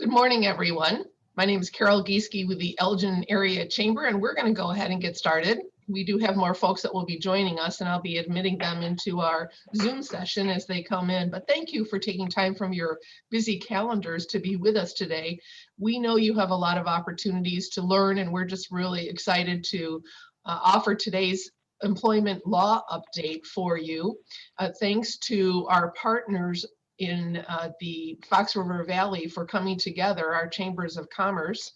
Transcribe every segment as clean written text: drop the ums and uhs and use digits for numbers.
Good morning, everyone. My name is Carol Gieske with the Elgin Area Chamber, and we're going to go ahead and get started. We do have more folks that will be joining us, and I'll be admitting them into our Zoom session as they come in. But thank you for taking time from your busy calendars to be with us today. We know you have a lot of opportunities to learn, and we're just really excited to offer today's employment law update for you. Thanks to our partners in the Fox River Valley for coming together, our chambers of commerce.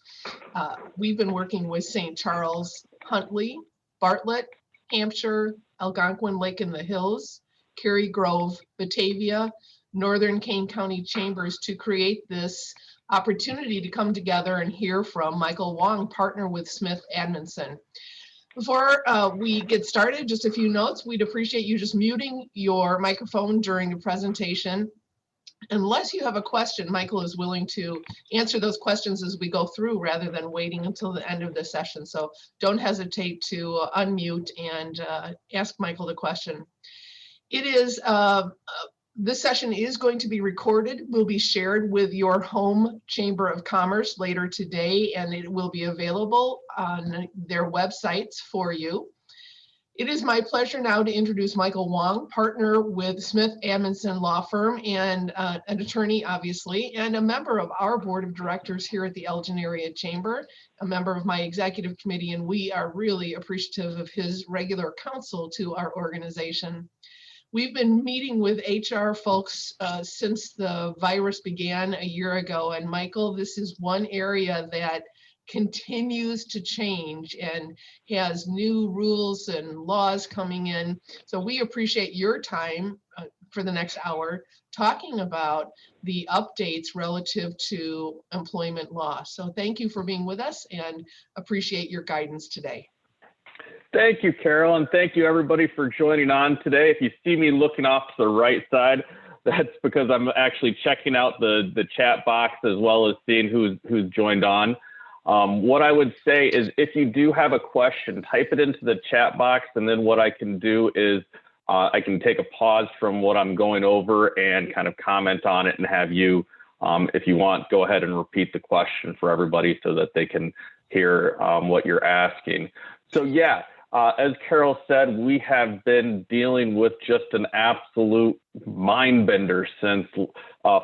We've been working with St. Charles, Huntley, Bartlett, Hampshire, Algonquin Lake in the Hills, Cary Grove, Batavia, Northern Kane County Chambers to create this opportunity to come together and hear from Michael Wong, partner with SmithAmundsen. Before we get started, just a few notes. We'd appreciate you just muting your microphone during the presentation. Unless you have a question, Michael is willing to answer those questions as we go through rather than waiting until the end of the session. So don't hesitate to unmute and ask Michael the question. This session is going to be recorded, will be shared with your home Chamber of Commerce later today, and it will be available on their websites for you. It is my pleasure now to introduce Michael Wong, partner with SmithAmundsen Law Firm and an attorney, obviously, and a member of our board of directors here at the Elgin Area Chamber, a member of my executive committee, and we are really appreciative of his regular counsel to our organization. We've been meeting with HR folks since the virus began a year ago, and Michael, this is one area that continues to change and has new rules and laws coming in. So we appreciate your time for the next hour talking about the updates relative to employment law. So thank you for being with us and appreciate your guidance today. Thank you, Carol, and thank you everybody for joining on today. If you see me looking off to the right side, that's because I'm actually checking out the chat box as well as seeing who's joined on. What I would say is if you do have a question, type it into the chat box, and then what I can do is I can take a pause from what I'm going over and kind of comment on it and have you, if you want, go ahead and repeat the question for everybody so that they can hear what you're asking. So yeah, as Carol said, we have been dealing with just an absolute mind bender since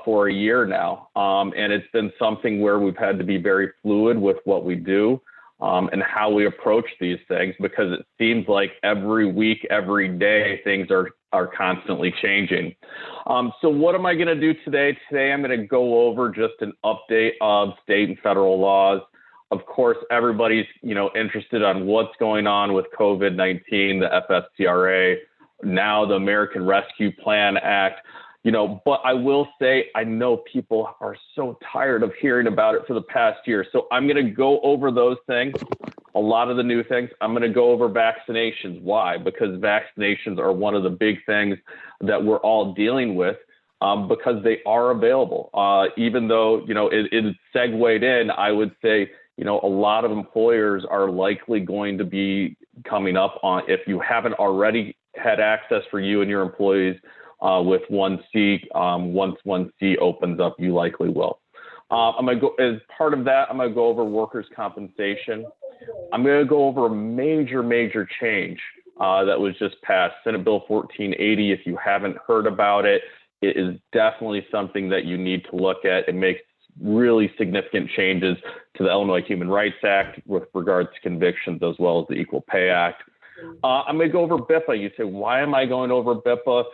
for a year now. And it's been something where we've had to be very fluid with what we do and how we approach these things, because it seems like every week, every day, things are constantly changing. So what am I going to do today? Today, I'm going to go over just an update of state and federal laws. Of course, everybody's interested on what's going on with COVID-19, the FFCRA, now the American Rescue Plan Act, but I will say, I know people are so tired of hearing about it for the past year. So I'm going to go over those things, a lot of the new things. I'm going to go over vaccinations. Why? Because vaccinations are one of the big things that we're all dealing with. Because they are available, even though, it segued in, I would say, a lot of employers are likely going to be coming up on, if you haven't already had access for you and your employees with 1C, once 1C opens up, you likely will. I'm going to go, as part of that, I'm going to go over workers' compensation. I'm going to go over a major change that was just passed, Senate Bill 1480. If you haven't heard about it, it is definitely something that you need to look at. It makes really significant changes to the Illinois Human Rights Act with regards to convictions, as well as the Equal Pay Act. I'm going to go over BIPA. You say, why am I going over BIPA?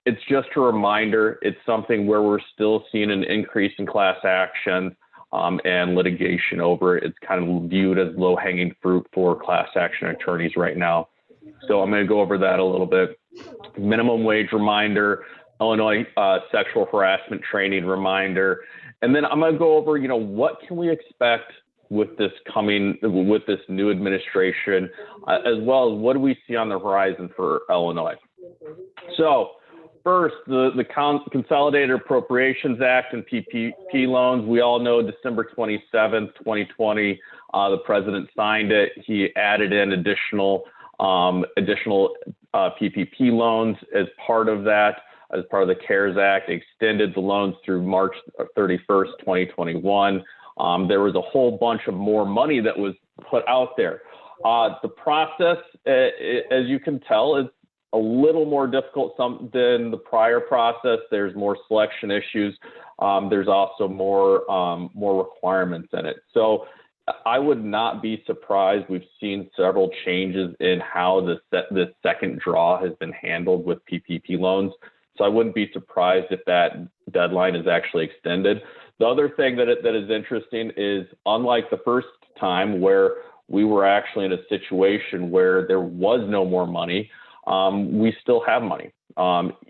It's just a reminder. It's something where we're still seeing an increase in class actions and litigation over it. It's kind of viewed as low-hanging fruit for class action attorneys right now. So I'm going to go over that a little bit. Minimum wage reminder, Illinois sexual harassment training reminder. And then I'm going to go over, what can we expect with this new administration, as well as what do we see on the horizon for Illinois. So first, the Consolidated Appropriations Act and PPP loans. We all know December 27th, 2020, the president signed it. He added in additional PPP loans as part of that. as part of the CARES Act, extended the loans through March 31st, 2021. There was a whole bunch of more money that was put out there. The process, as you can tell, is a little more difficult than the prior process. There's more selection issues. There's also more requirements in it. So I would not be surprised. We've seen several changes in how this second draw has been handled with PPP loans. So I wouldn't be surprised if that deadline is actually extended. The other thing that is interesting is, unlike the first time where we were actually in a situation where there was no more money, we still have money,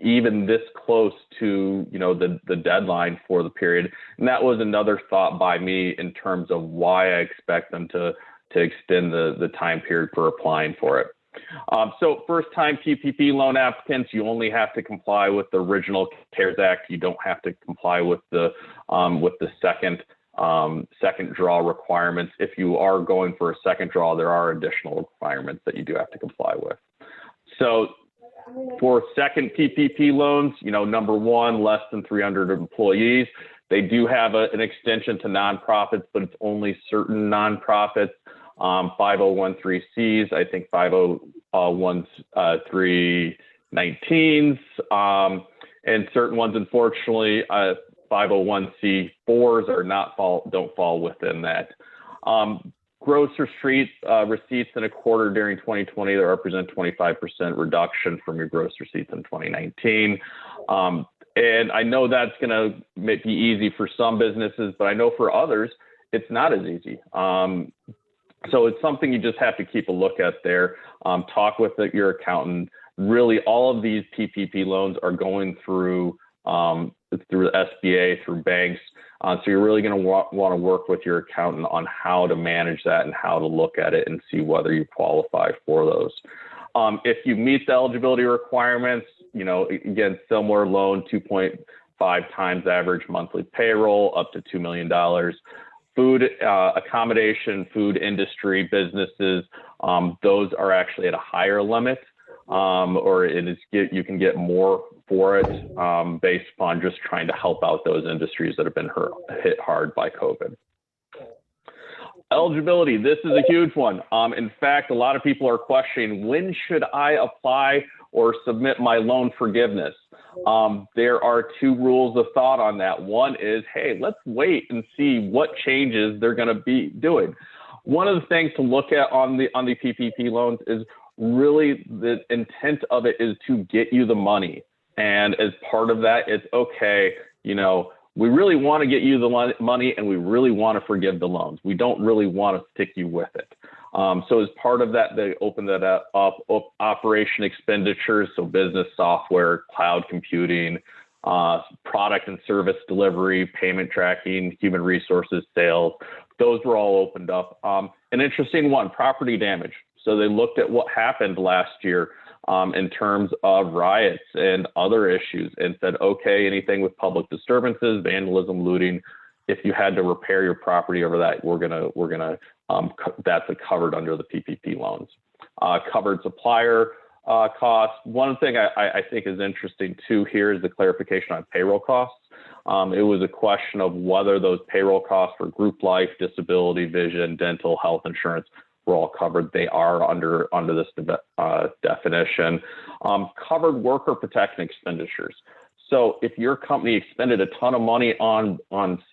even this close to, the deadline for the period. And that was another thought by me in terms of why I expect them to extend the time period for applying for it. So first-time PPP loan applicants, you only have to comply with the original CARES Act. You don't have to comply with the second draw requirements. If you are going for a second draw, there are additional requirements that you do have to comply with. So for second PPP loans, number one, less than 300 employees. They do have an extension to nonprofits, but it's only certain nonprofits, 5013Cs, I think 501(c)(19)s, and certain ones, unfortunately, 501(c)(4)s don't fall within that. Gross receipts in a quarter during 2020 that represent 25% reduction from your gross receipts in 2019. And I know that's going to be easy for some businesses, but I know for others, it's not as easy. So it's something you just have to keep a look at there. Talk with your accountant. Really, all of these PPP loans are going through the SBA, through banks. So you're really going to want to work with your accountant on how to manage that and how to look at it and see whether you qualify for those. If you meet the eligibility requirements, again, similar loan, 2.5 times average monthly payroll, up to $2 million. Food, accommodation, food industry businesses, those are actually at a higher limit, or you can get more for it based upon just trying to help out those industries that have been hit hard by COVID. Eligibility, this is a huge one. In fact, a lot of people are questioning, when should I apply or submit my loan forgiveness? There are two rules of thought on that. One is, hey, let's wait and see what changes they're going to be doing. One of the things to look at on the PPP loans is really the intent of it is to get you the money. And as part of that, it's okay, we really want to get you the money and we really want to forgive the loans. We don't really want to stick you with it. So as part of that, they open that up, operation expenditures, so business software, cloud computing, product and service delivery, payment tracking, human resources, sales, those were all opened up. An interesting one, property damage. So they looked at what happened last year in terms of riots and other issues and said, okay, anything with public disturbances, vandalism, looting, if you had to repair your property over that, that's covered under the PPP loans. Covered supplier costs. One thing I think is interesting too here is the clarification on payroll costs. It was a question of whether those payroll costs for group life, disability, vision, dental, health insurance were all covered. They are under this definition. Covered worker protection expenditures. So if your company expended a ton of money on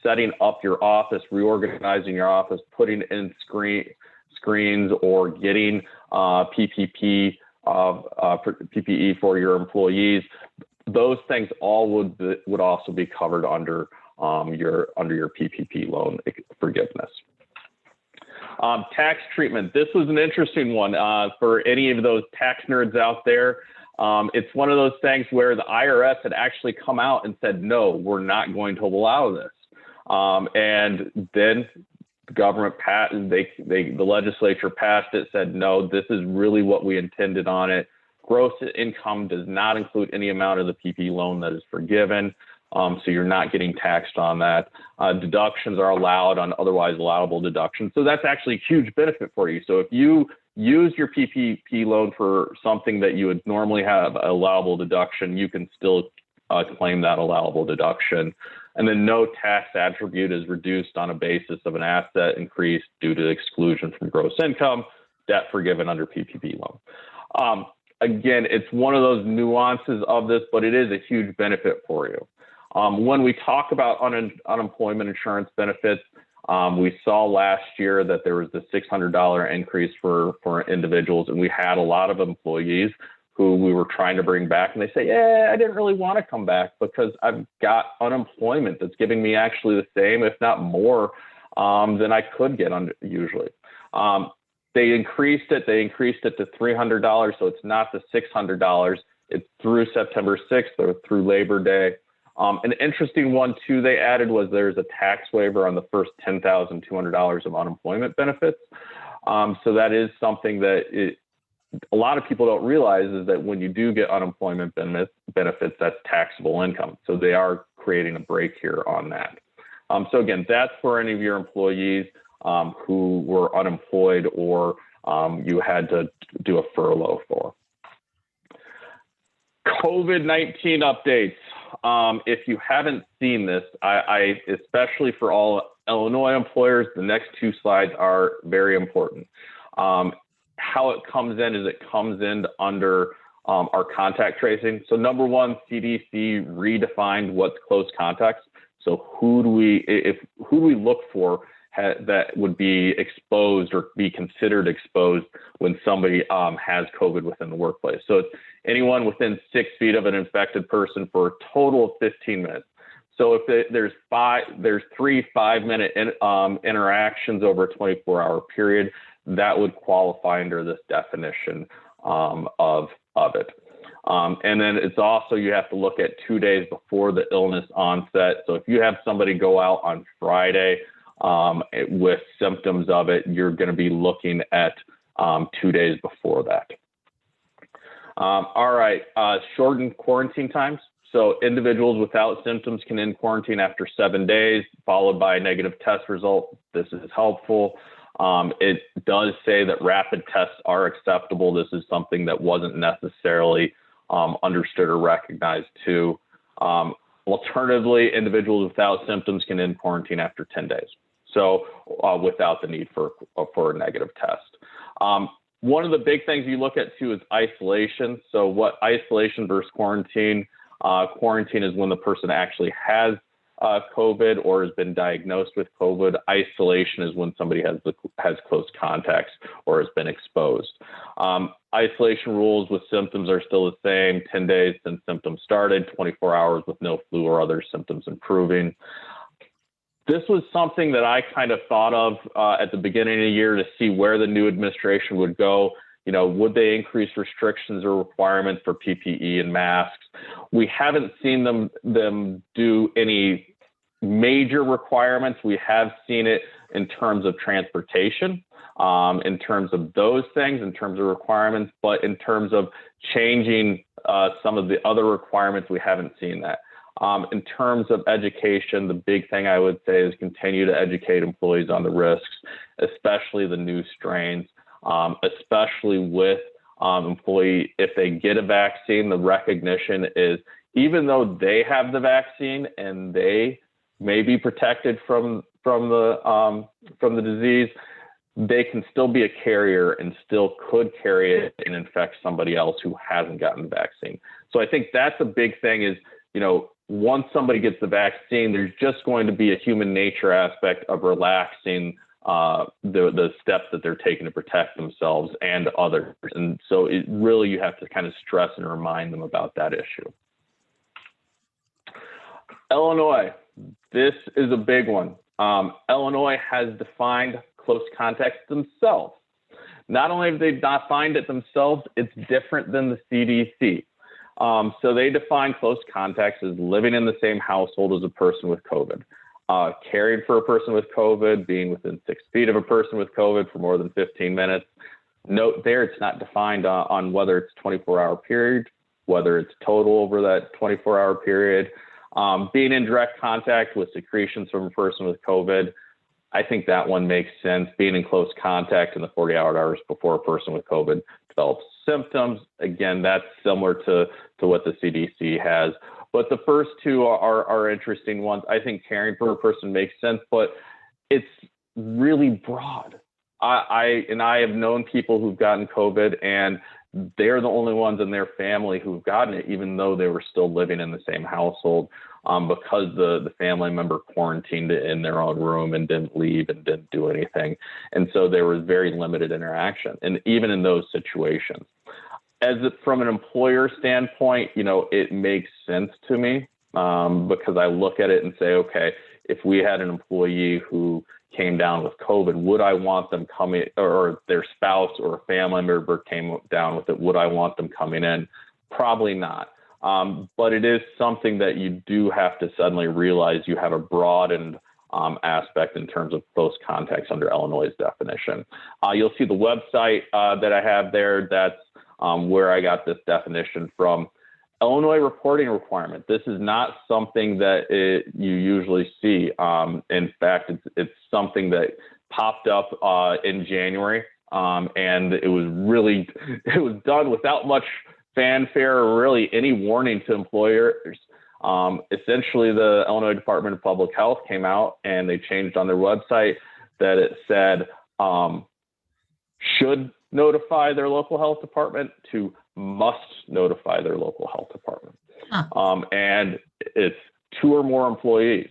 setting up your office, reorganizing your office, putting in screens, or getting PPE for your employees, those things all would also be covered under your PPP loan forgiveness. Tax treatment. This was an interesting one for any of those tax nerds out there. It's one of those things where the IRS had actually come out and said, no, we're not going to allow this. And then the government passed, the legislature passed it, said, no, this is really what we intended on it. Gross income does not include any amount of the PPP loan that is forgiven. So you're not getting taxed on that. Deductions are allowed on otherwise allowable deductions. So that's actually a huge benefit for you. So if you use your PPP loan for something that you would normally have allowable deduction, you can still claim that allowable deduction. And then no tax attribute is reduced on a basis of an asset increase due to exclusion from gross income, debt forgiven under PPP loan. Again, it's one of those nuances of this, but it is a huge benefit for you. When we talk about unemployment insurance benefits, we saw last year that there was the $600 increase for individuals, and we had a lot of employees who we were trying to bring back, and they say, yeah, I didn't really want to come back because I've got unemployment that's giving me actually the same, if not more, than I could get usually. They increased it to $300, so it's not the $600. It's through September 6th or through Labor Day. An interesting one too they added was there's a tax waiver on the first $10,200 of unemployment benefits. So that is something that a lot of people don't realize, is that when you do get unemployment benefits, that's taxable income. So they are creating a break here on that. So again, that's for any of your employees who were unemployed or you had to do a furlough for. COVID-19 updates. If you haven't seen this, I especially for all Illinois employers, the next two slides are very important. How it comes in is it comes in under our contact tracing. So number one, CDC redefined what's close contacts. So who do we look for that would be exposed or be considered exposed when somebody has COVID within the workplace? So it's anyone within 6 feet of an infected person for a total of 15 minutes. So if there's 3 5-minute interactions over a 24-hour period, that would qualify under this definition of it. And then it's also, you have to look at 2 days before the illness onset. So if you have somebody go out on Friday with symptoms of it, you're going to be looking at 2 days before that. All right, shortened quarantine times. So individuals without symptoms can end quarantine after 7 days, followed by a negative test result. This is helpful. It does say that rapid tests are acceptable. This is something that wasn't necessarily understood or recognized too. Alternatively, individuals without symptoms can end quarantine after 10 days. So without the need for a negative test. One of the big things you look at too is isolation. So what isolation versus quarantine? Quarantine is when the person actually has COVID or has been diagnosed with COVID. Isolation is when somebody has close contacts or has been exposed. Isolation rules with symptoms are still the same: 10 days since symptoms started, 24 hours with no flu or other symptoms improving. This was something that I kind of thought of at the beginning of the year to see where the new administration would go. You know, would they increase restrictions or requirements for PPE and masks? We haven't seen them do any major requirements. We have seen it in terms of transportation, in terms of those things, in terms of requirements, but in terms of changing some of the other requirements, we haven't seen that. In terms of education, the big thing I would say is continue to educate employees on the risks, especially the new strains, especially with employee, if they get a vaccine, the recognition is, even though they have the vaccine and they may be protected from the disease, they can still be a carrier and still could carry it and infect somebody else who hasn't gotten the vaccine. So I think that's a big thing is, you know, once somebody gets the vaccine, there's just going to be a human nature aspect of relaxing the steps that they're taking to protect themselves and others. And so it really, you have to kind of stress and remind them about that issue. Illinois, this is a big one. Illinois has defined close contacts themselves. Not only have they defined it themselves, it's different than the CDC. So they define close contacts as living in the same household as a person with COVID, caring for a person with COVID, being within 6 feet of a person with COVID for more than 15 minutes. Note there, it's not defined on whether it's 24-hour period, whether it's total over that 24-hour period. Being in direct contact with secretions from a person with COVID, I think that one makes sense. Being in close contact in the 48 hours before a person with COVID develops symptoms. Again, that's similar to what the CDC has. But the first two are interesting ones. I think caring for a person makes sense, but it's really broad. I have known people who've gotten COVID, and they're the only ones in their family who've gotten it, even though they were still living in the same household, because the family member quarantined it in their own room and didn't leave and didn't do anything. And so there was very limited interaction. And even in those situations, from an employer standpoint, it makes sense to me, because I look at it and say, okay, if we had an employee who came down with COVID, would I want them coming, or their spouse or a family member came down with it, would I want them coming in? Probably not. But it is something that you do have to suddenly realize you have a broadened aspect in terms of close contacts under Illinois' definition. You'll see the website that I have there. That's where I got this definition from. Illinois reporting requirement. This is not something that you usually see. In fact, it's something that popped up in January, and it was done without much fanfare or really any warning to employers. Essentially, the Illinois Department of Public Health came out and they changed on their website that it said should notify their local health department to must notify their local health department. And it's 2 or more employees.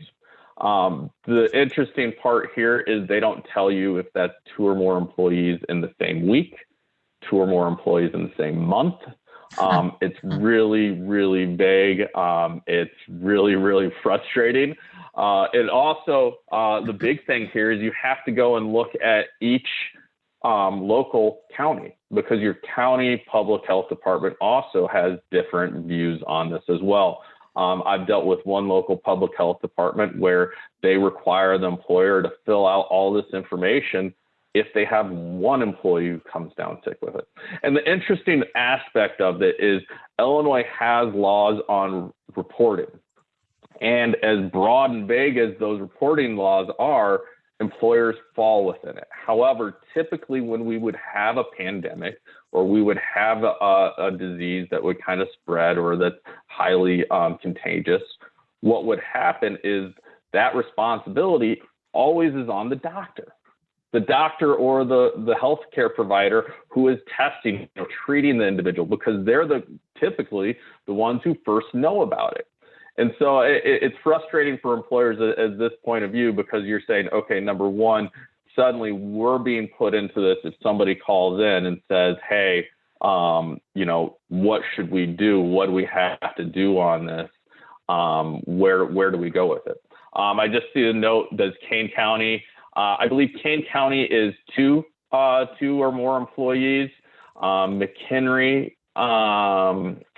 The interesting part here is they don't tell you if that's 2 or more employees in the same week, 2 or more employees in the same month. It's really, really vague. It's really, really frustrating. And also, the big thing here is you have to go and look at each local county, because your county public health department also has different views on this as well. I've dealt with one local public health department where they require the employer to fill out all this information if they have one employee who comes down sick with it. And the interesting aspect of it is Illinois has laws on reporting. And as broad and vague as those reporting laws are, employers fall within it. However, typically when we would have a pandemic or we would have a disease that would kind of spread or that's highly contagious, what would happen is that responsibility always is on the doctor or the healthcare provider who is testing, treating the individual, because they're typically the ones who first know about it. And so it's frustrating for employers at this point of view, because you're saying, okay, number one, suddenly we're being put into this. If somebody calls in and says, hey, what should we do? What do we have to do on this? Where do we go with it? I just see a note, does Kane County, I believe Kane County is 2 or more employees. McHenry,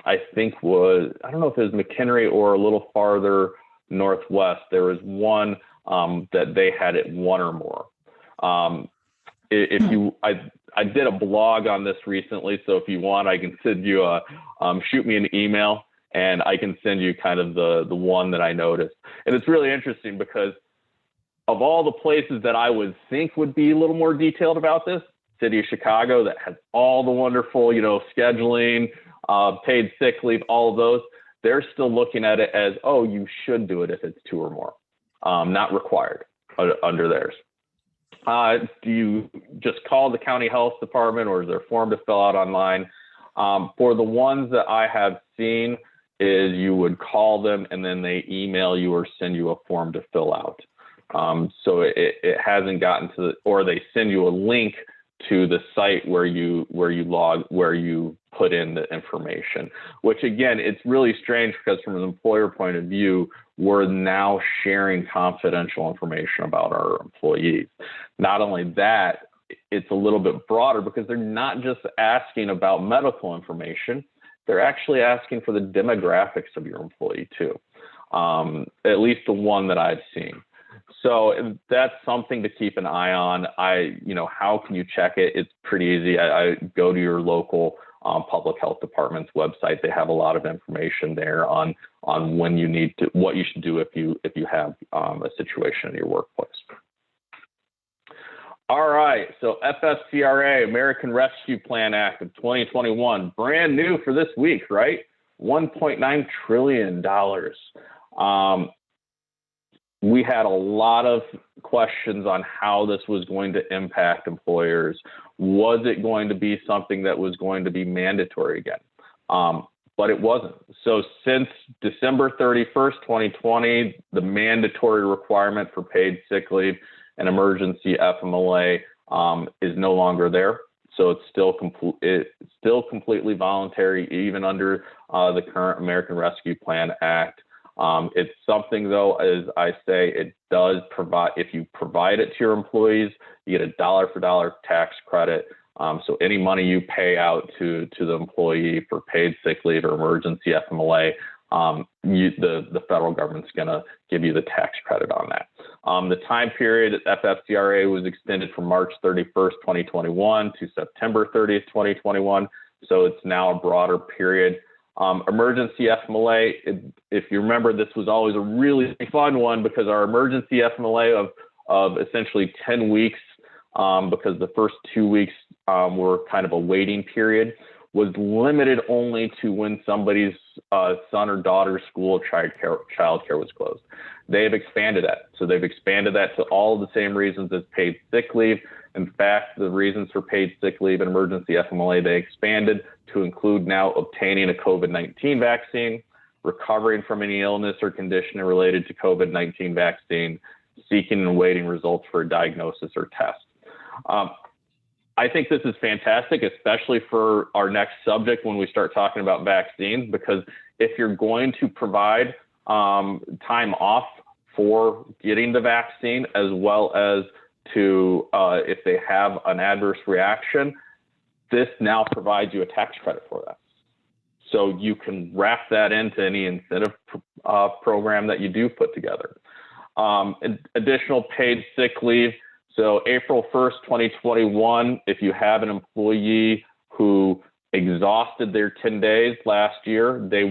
I think I don't know if it was McHenry or a little farther northwest. There was one that they had it 1 or more. I did a blog on this recently, so if you want, I can send you shoot me an email and I can send you kind of the one that I noticed. And it's really interesting because of all the places that I would think would be a little more detailed about this, City of Chicago, that has all the wonderful, scheduling, paid sick leave, all of those, they're still looking at it as, oh, you should do it if it's 2 or more, not required under theirs. Do you just call the county health department, or is there a form to fill out online? For the ones that I have seen, is you would call them and then they email you or send you a form to fill out. So it hasn't gotten to or they send you a link to the site where you put in the information, which again, it's really strange because from an employer point of view, we're now sharing confidential information about our employees. Not only that, it's a little bit broader because they're not just asking about medical information, they're actually asking for the demographics of your employee too, at least the one that I've seen. So that's something to keep an eye on. How can you check it? It's pretty easy. I go to your local public health department's website. They have a lot of information there on when you need to, what you should do if you have a situation in your workplace. All right, so FFCRA, American Rescue Plan Act of 2021, brand new for this week, right? $1.9 trillion. We had a lot of questions on how this was going to impact employers. Was it going to be something that was going to be mandatory again? But it wasn't. So since December 31st, 2020, the mandatory requirement for paid sick leave and emergency FMLA is no longer there. So it's still completely voluntary, even under the current American Rescue Plan Act. It's something, though, as I say, it does provide, if you provide it to your employees, you get a dollar for dollar tax credit. So any money you pay out to the employee for paid sick leave or emergency FMLA, the federal government's going to give you the tax credit on that. The time period at FFCRA was extended from March 31st, 2021 to September 30th, 2021. So it's now a broader period. Emergency FMLA, if you remember, this was always a really fun one because our emergency FMLA of essentially 10 weeks, because the first 2 weeks were kind of a waiting period, was limited only to when somebody's son or daughter's school or childcare was closed. They have expanded that. So they've expanded that to all the same reasons as paid sick leave. In fact, the reasons for paid sick leave and emergency FMLA, they expanded to include now obtaining a COVID-19 vaccine, recovering from any illness or condition related to COVID-19 vaccine, seeking and awaiting results for a diagnosis or test. I think this is fantastic, especially for our next subject when we start talking about vaccines, because if you're going to provide time off for getting the vaccine, as well as to if they have an adverse reaction, this now provides you a tax credit for that. So you can wrap that into any incentive program that you do put together. Additional paid sick leave. So April 1st, 2021, if you have an employee who exhausted their 10 days last year, they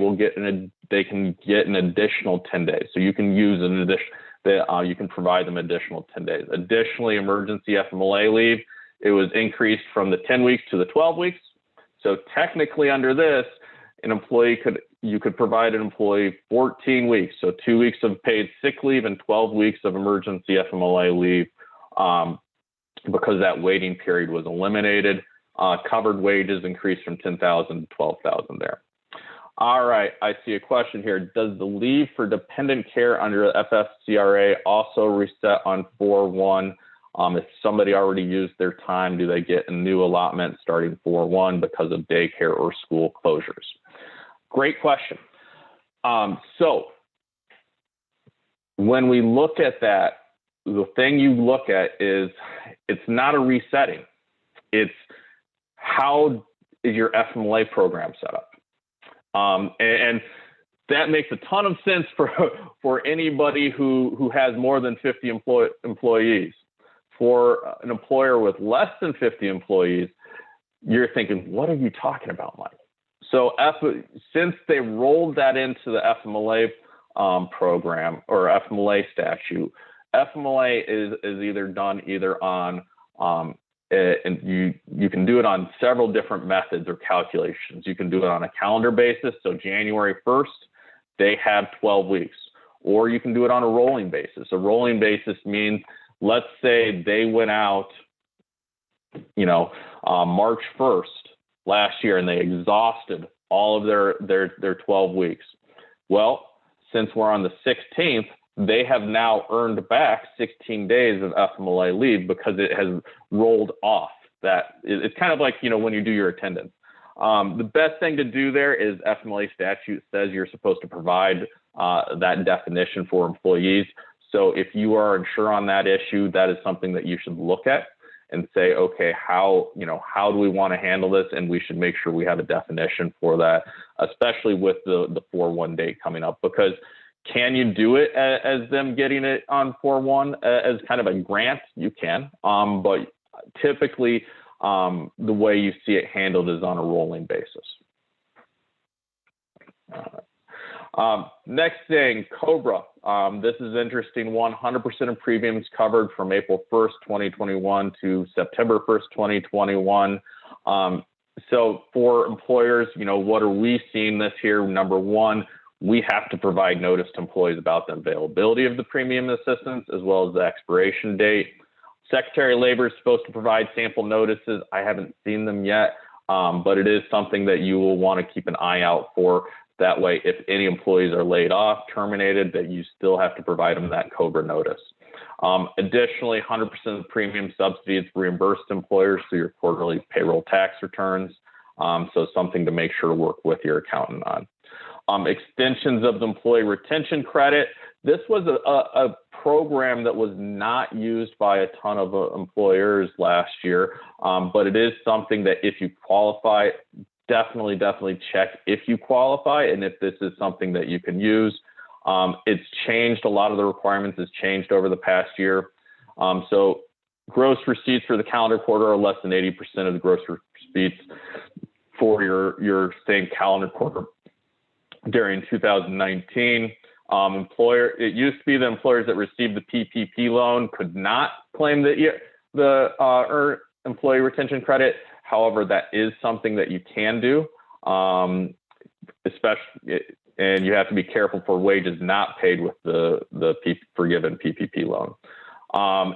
can get an additional 10 days. So you can use an additional, you can provide them additional 10 days. Additionally, emergency FMLA leave, it was increased from the 10 weeks to the 12 weeks. So technically under this, you could provide an employee 14 weeks. So 2 weeks of paid sick leave and 12 weeks of emergency FMLA leave, because that waiting period was eliminated. Covered wages increased from $10,000 to $12,000 there. All right, I see a question here. Does the leave for dependent care under FFCRA also reset on 4/1? If somebody already used their time, do they get a new allotment starting 4/1 because of daycare or school closures? Great question. So when we look at that, the thing you look at is it's not a resetting. It's how is your FMLA program set up? And that makes a ton of sense for anybody who has more than 50 employees. For an employer with less than 50 employees, you're thinking, what are you talking about, Mike? So since they rolled that into the FMLA program or FMLA statute, FMLA is either done on, and you can do it on several different methods or calculations. You can do it on a calendar basis. So January 1st, they have 12 weeks, or you can do it on a rolling basis. A rolling basis means, let's say they went out, March 1st last year, and they exhausted all of their 12 weeks. Well, since we're on the 16th, they have now earned back 16 days of FMLA leave because it has rolled off. That it's kind of like, when you do your attendance. The best thing to do there is FMLA statute says you're supposed to provide that definition for employees. So if you are unsure on that issue, that is something that you should look at and say, okay, how do we want to handle this? And we should make sure we have a definition for that, especially with the 4/1 date coming up, because can you do it as them getting it on 4/1 as kind of a grant? You can, but typically the way you see it handled is on a rolling basis. Next thing, COBRA. This is interesting. 100% of premiums covered from April 1st, 2021 to September 1st, 2021. So for employers, what are we seeing this year? Number one, we have to provide notice to employees about the availability of the premium assistance as well as the expiration date. Secretary of Labor is supposed to provide sample notices. I haven't seen them yet, but it is something that you will want to keep an eye out for. That way, if any employees are laid off, terminated, that you still have to provide them that COBRA notice. Additionally, 100% of the premium subsidy is reimbursed to employers through your quarterly payroll tax returns. So something to make sure to work with your accountant on. Extensions of the employee retention credit. This was a program that was not used by a ton of employers last year, but it is something that if you qualify, definitely check if you qualify and if this is something that you can use. It's changed. A lot of the requirements has changed over the past year. So gross receipts for the calendar quarter are less than 80% of the gross receipts for your same calendar quarter during 2019. It used to be the employers that received the PPP loan could not claim the employee retention credit. However, that is something that you can do, especially, and you have to be careful for wages not paid with the forgiven PPP loan.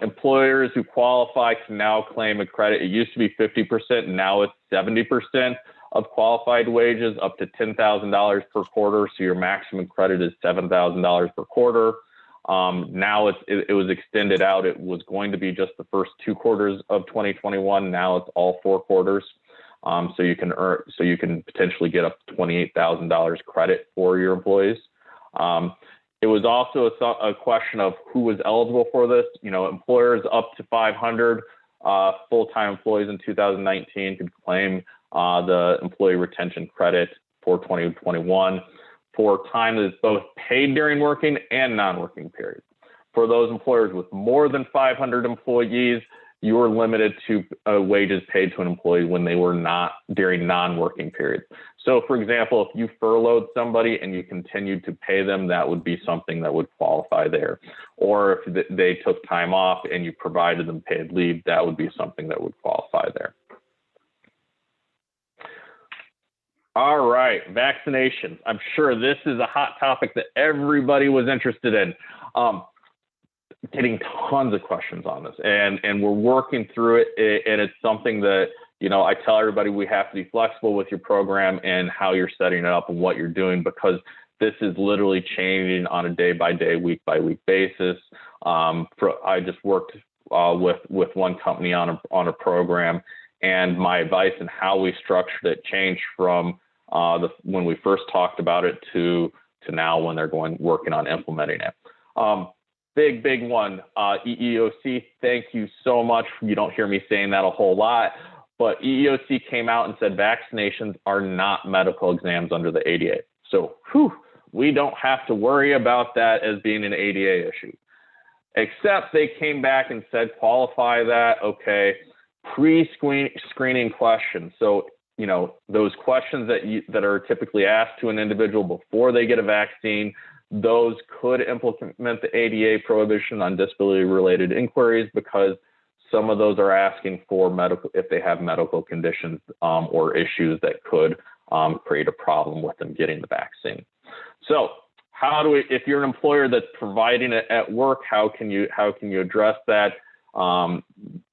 Employers who qualify can now claim a credit. It used to be 50%, now it's 70% of qualified wages up to $10,000 per quarter. So your maximum credit is $7,000 per quarter. Now it was extended out. It was going to be just the first 2 quarters of 2021. Now it's all 4 quarters. So you can potentially get up to $28,000 credit for your employees. It was also a question of who was eligible for this. Employers up to 500 full-time employees in 2019 could claim the employee retention credit for 2021 for time that is both paid during working and non-working periods. For those employers with more than 500 employees, you are limited to wages paid to an employee when they were not during non-working periods. So for example, if you furloughed somebody and you continued to pay them, that would be something that would qualify there. Or if they took time off and you provided them paid leave, that would be something that would qualify there. All right, vaccinations. I'm sure this is a hot topic that everybody was interested in. Getting tons of questions on this, and we're working through it, and it's something that, I tell everybody we have to be flexible with your program and how you're setting it up and what you're doing, because this is literally changing on a day-by-day, week-by-week basis. I just worked with one company on a program, and my advice and how we structured it changed from when we first talked about it to now when they're working on implementing it. Big one, EEOC, thank you so much. You don't hear me saying that a whole lot, but EEOC came out and said vaccinations are not medical exams under the ADA. So we don't have to worry about that as being an ADA issue. Except they came back and said, qualify that, okay, pre-screening questions. So, those questions that are typically asked to an individual before they get a vaccine, those could implement the ADA prohibition on disability-related inquiries, because some of those are asking for if they have medical conditions or issues that could create a problem with them getting the vaccine. So if you're an employer that's providing it at work, how can you address that?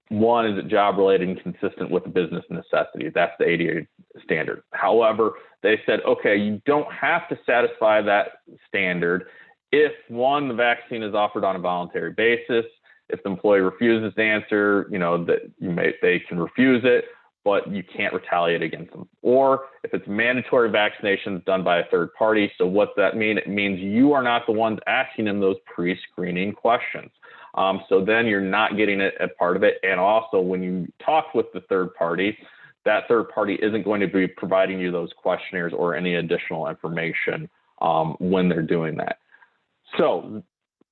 One, is it job related and consistent with the business necessity? That's the ADA standard. However, they said, okay, you don't have to satisfy that standard if, one, the vaccine is offered on a voluntary basis. If the employee refuses to answer, they can refuse it, but you can't retaliate against them. Or if it's mandatory vaccinations done by a third party. So what's that mean? It means you are not the ones asking them those pre-screening questions. So then you're not getting it a part of it. And also when you talk with the third party, that third party isn't going to be providing you those questionnaires or any additional information when they're doing that. So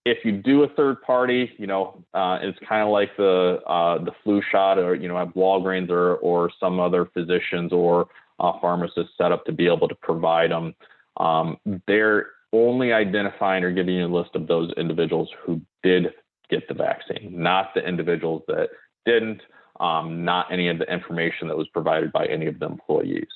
if you do a third party, it's kind of like the flu shot, or, at Walgreens or some other physicians or pharmacists set up to be able to provide them. They're only identifying or giving you a list of those individuals who did get the vaccine, not the individuals that didn't. not any of the information that was provided by any of the employees.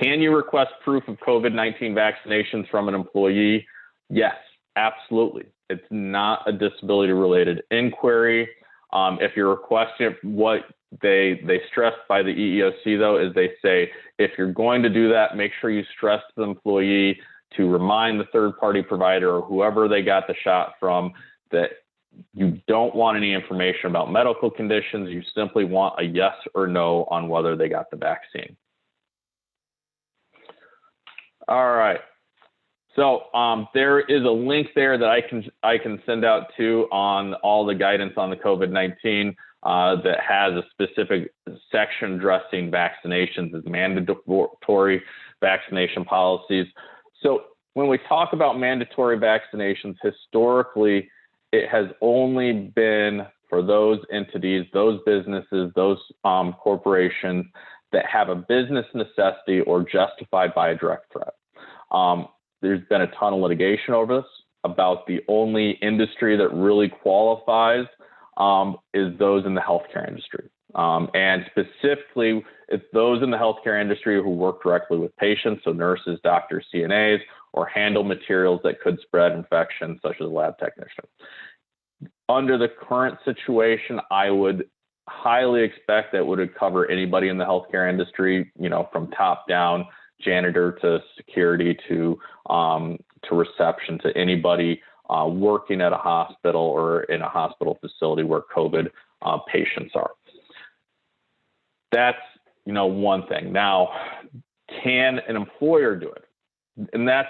Can you request proof of COVID-19 vaccinations from an employee? Yes, absolutely. It's not a disability-related inquiry. If you're requesting, what they stress by the EEOC, though, is they say, if you're going to do that, make sure you stress to the employee to remind the third-party provider or whoever they got the shot from that you don't want any information about medical conditions. You simply want a yes or no on whether they got the vaccine. All right. So there is a link there that I can send out to on all the guidance on the COVID-19 that has a specific section addressing vaccinations as mandatory vaccination policies. So when we talk about mandatory vaccinations, historically, it has only been for those entities, those businesses, those corporations that have a business necessity or justified by a direct threat. There's been a ton of litigation over this about the only industry that really qualifies is those in the healthcare industry. And specifically, it's those in the healthcare industry who work directly with patients, so nurses, doctors, CNAs, or handle materials that could spread infections, such as a lab technician. Under the current situation, I would highly expect that would cover anybody in the healthcare industry, you know, from top down, janitor to security to reception, to anybody working at a hospital or in a hospital facility where COVID patients are. That's, you know, one thing. Now, can an employer do it? And that's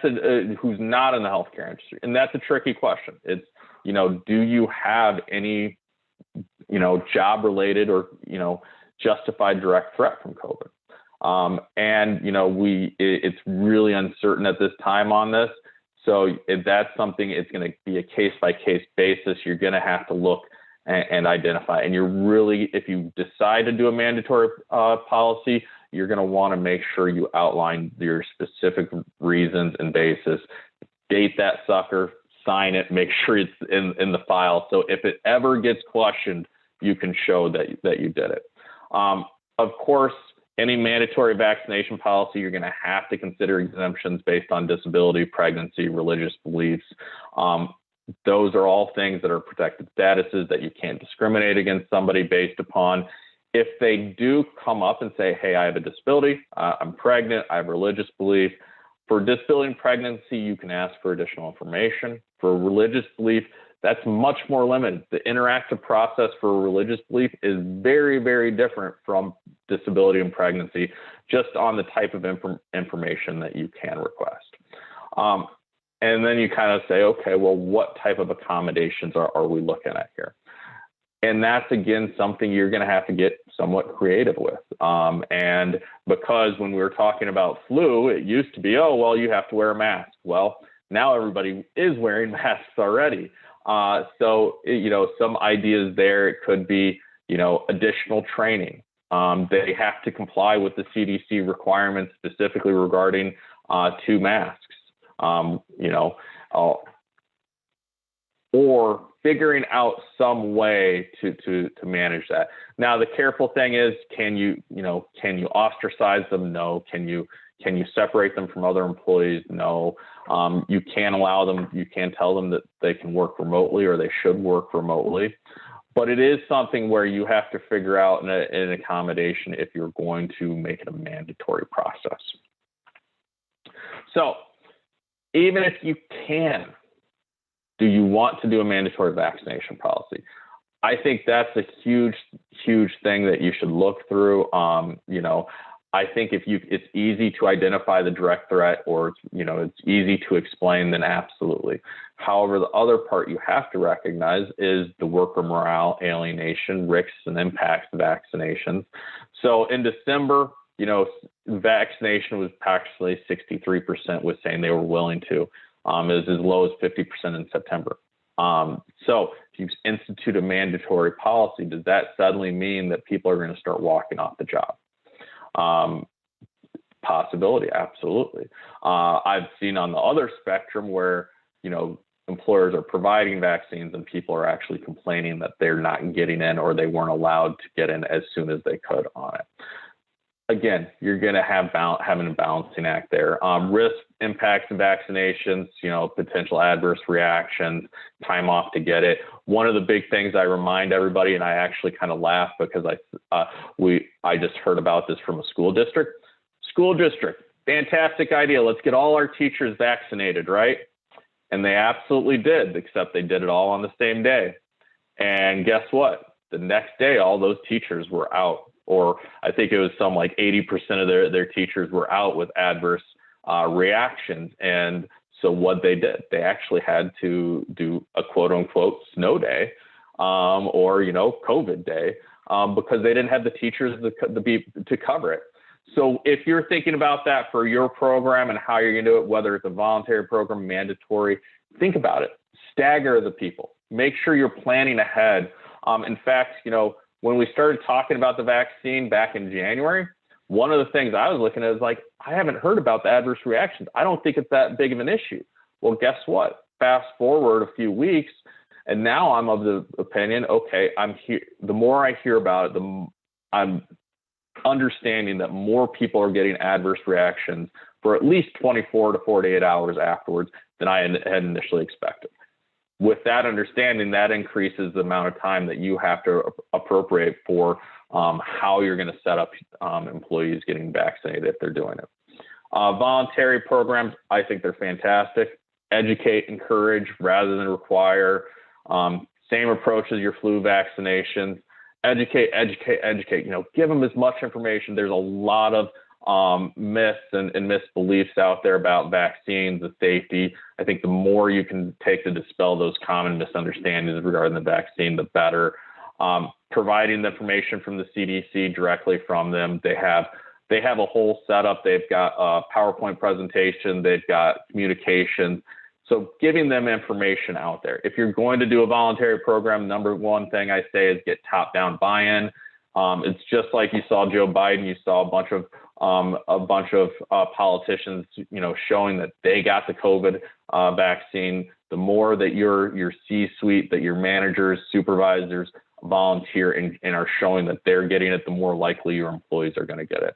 who's not in the healthcare industry. And that's a tricky question. It's, you know, do you have any, you know, job related or, you know, justified direct threat from COVID? And, you know, it's really uncertain at this time on this. So if that's something, it's going to be a case by case basis. You're going to have to look and identify. And you're really, if you decide to do a mandatory policy, you're going to want to make sure you outline your specific reasons and basis, date that sucker, sign it, make sure it's in the file. So if it ever gets questioned, you can show that you did it. Of course, any mandatory vaccination policy, you're going to have to consider exemptions based on disability, pregnancy, religious beliefs. Those are all things that are protected statuses that you can't discriminate against somebody based upon. If they do come up and say, hey, I have a disability, I'm pregnant, I have religious belief. For disability and pregnancy, you can ask for additional information. For religious belief, that's much more limited. The interactive process for religious belief is very, very different from disability and pregnancy, just on the type of information that you can request. And then you kind of say, okay, well, what type of accommodations are we looking at here? And that's, again, something you're going to have to get somewhat creative with. And because when we were talking about flu, it used to be, oh, well, you have to wear a mask. Well, now everybody is wearing masks already. So, you know, some ideas there, it could be, you know, additional training. They have to comply with the CDC requirements specifically regarding to masks, you know, or figuring out some way to manage that. Now, the careful thing is, can you ostracize them? No. Can you separate them from other employees? No. You can't allow them, you can't tell them that they can work remotely or they should work remotely. But it is something where you have to figure out an accommodation if you're going to make it a mandatory process. So even if you can, do you want to do a mandatory vaccination policy? I think that's a huge, huge thing that you should look through. You know, I think if it's easy to identify the direct threat, or it's easy to explain, then absolutely. However, the other part you have to recognize is the worker morale, alienation, risks, and impacts of vaccinations. So in December, vaccination was actually 63% was saying they were willing to. It was as low as 50% in September. So if you institute a mandatory policy, does that suddenly mean that people are going to start walking off the job? Possibility, absolutely. I've seen on the other spectrum where, employers are providing vaccines and people are actually complaining that they're not getting in or they weren't allowed to get in as soon as they could on it. Again, you're going to have having a balancing act there. Risk impacts of vaccinations, potential adverse reactions, time off to get it. One of the big things I remind everybody, and I actually kind of laugh because I just heard about this from a school district. School district, fantastic idea. Let's get all our teachers vaccinated, right? And they absolutely did, except they did it all on the same day. And guess what? The next day, all those teachers were out. Or I think it was some like 80% of their teachers were out with adverse reactions. And so what they did, they actually had to do a quote unquote snow day or, COVID day because they didn't have the teachers to cover it. So if you're thinking about that for your program and how you're going to do it, whether it's a voluntary program, mandatory, think about it. Stagger the people. Make sure you're planning ahead. In fact, when we started talking about the vaccine back in January, one of the things I was looking at is like, I haven't heard about the adverse reactions. I don't think it's that big of an issue. Well, guess what? Fast forward a few weeks, and now I'm of the opinion, okay, I'm here. The more I hear about it, I'm understanding that more people are getting adverse reactions for at least 24 to 48 hours afterwards than I had initially expected. With that understanding, that increases the amount of time that you have to appropriate for how you're going to set up employees getting vaccinated if they're doing it. Voluntary programs, I think they're fantastic. Educate, encourage rather than require. Same approach as your flu vaccinations. Educate. Give them as much information. There's a lot of myths and misbeliefs out there about vaccines, the safety. I think the more you can take to dispel those common misunderstandings regarding the vaccine, the better. Providing the information from the CDC directly from them. They have a whole setup. They've got a PowerPoint presentation. They've got communication. So giving them information out there. If you're going to do a voluntary program, number one thing I say is get top-down buy-in. It's just like you saw Joe Biden. You saw a bunch of politicians, showing that they got the COVID vaccine. The more that your C-suite, that your managers, supervisors volunteer and are showing that they're getting it, the more likely your employees are going to get it.